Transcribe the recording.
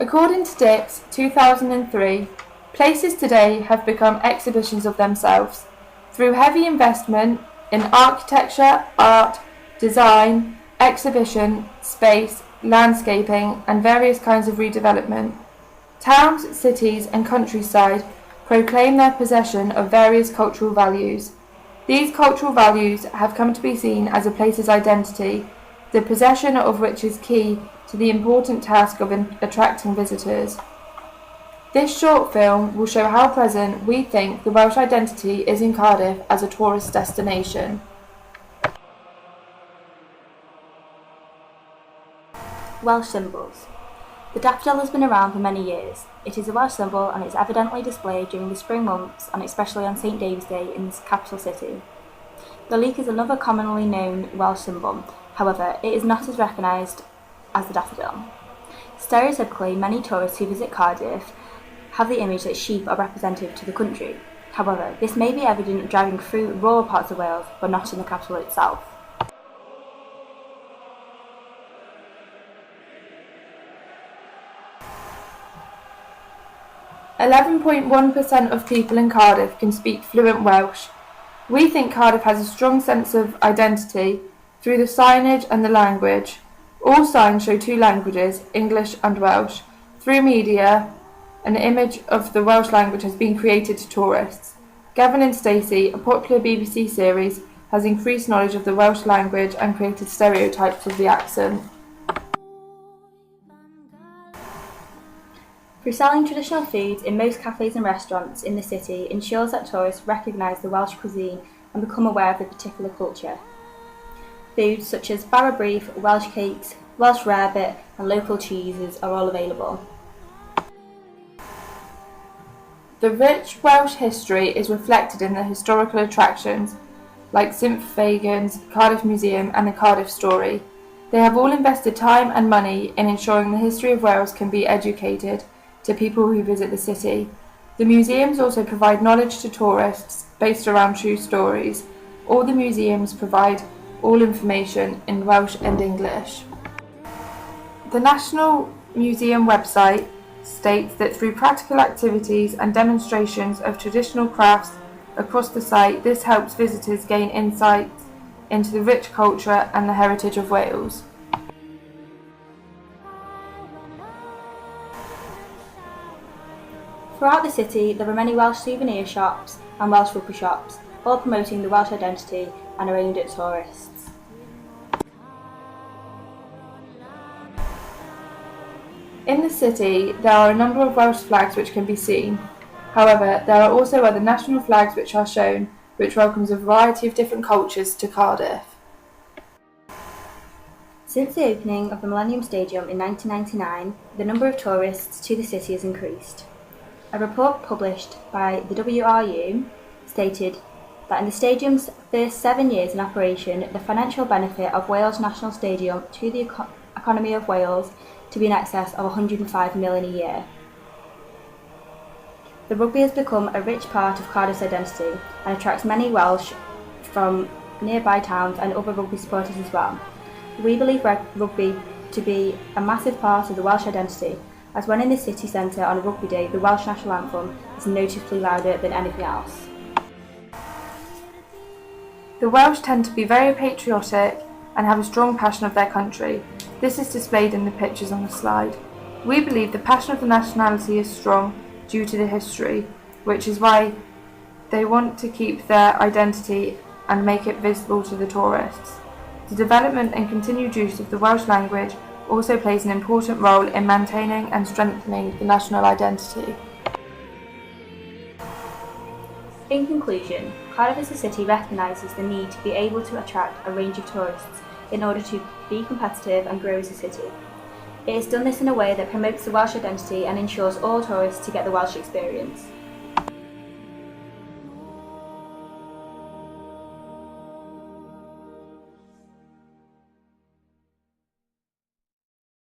According to Dix, 2003, places today have become exhibitions of themselves. Through heavy investment in architecture, art, design, exhibition, space, landscaping, and various kinds of redevelopment, towns, cities, and countryside proclaim their possession of various cultural values. These cultural values have come to be seen as a place's identity, the possession of which is key to the important task of attracting visitors. This short film will show how present we think the Welsh identity is in Cardiff as a tourist destination. Welsh symbols. The daffodil has been around for many years. It is a Welsh symbol and is evidently displayed during the spring months and especially on St David's Day in the capital city. The leek is another commonly known Welsh symbol, however it is not as recognised as the daffodil. Stereotypically, many tourists who visit Cardiff have the image that sheep are representative to the country. However, this may be evident driving through rural parts of Wales, but not in the capital itself. .1% of people in Cardiff can speak fluent Welsh. We think Cardiff has a strong sense of identity through the signage and the language. All signs show two languages, English and Welsh. Through media, an image of the Welsh language has been created to tourists. Gavin and Stacey, a popular BBC series, has increased knowledge of the Welsh language and created stereotypes of the accent. Through selling traditional foods in most cafes and restaurants in the city ensures that tourists recognise the Welsh cuisine and become aware of the particular culture. Foods such as bara beef, Welsh cakes, Welsh rarebit and local cheeses are all available. The rich Welsh history is reflected in the historical attractions like St Fagan's, Cardiff Museum and the Cardiff Story. They have all invested time and money in ensuring the history of Wales can be educated to people who visit the city. The museums also provide knowledge to tourists based around true stories. All the museums provide all information in Welsh and English. The National Museum website states that through practical activities and demonstrations of traditional crafts across the site, this helps visitors gain insights into the rich culture and the heritage of Wales. Throughout the city, there are many Welsh souvenir shops and Welsh rugby shops, all promoting the Welsh identity and are aimed at tourists. In the city, there are a number of Welsh flags which can be seen. However, there are also other national flags which are shown, which welcomes a variety of different cultures to Cardiff. Since the opening of the Millennium Stadium in 1999, the number of tourists to the city has increased. A report published by the WRU stated that in the stadium's first 7 years in operation, the financial benefit of Wales National Stadium to the economy of Wales to be in excess of £105 million a year. The rugby has become a rich part of Cardiff's identity and attracts many Welsh from nearby towns and other rugby supporters as well. We believe rugby to be a massive part of the Welsh identity, as when in the city centre on a rugby day, the Welsh national anthem is noticeably louder than anything else. The Welsh tend to be very patriotic and have a strong passion of their country. This is displayed in the pictures on the slide. We believe the passion of the nationality is strong due to the history, which is why they want to keep their identity and make it visible to the tourists. The development and continued use of the Welsh language also plays an important role in maintaining and strengthening the national identity. In conclusion, Cardiff as a city recognises the need to be able to attract a range of tourists in order to be competitive and grow as a city. It has done this in a way that promotes the Welsh identity and ensures all tourists to get the Welsh experience.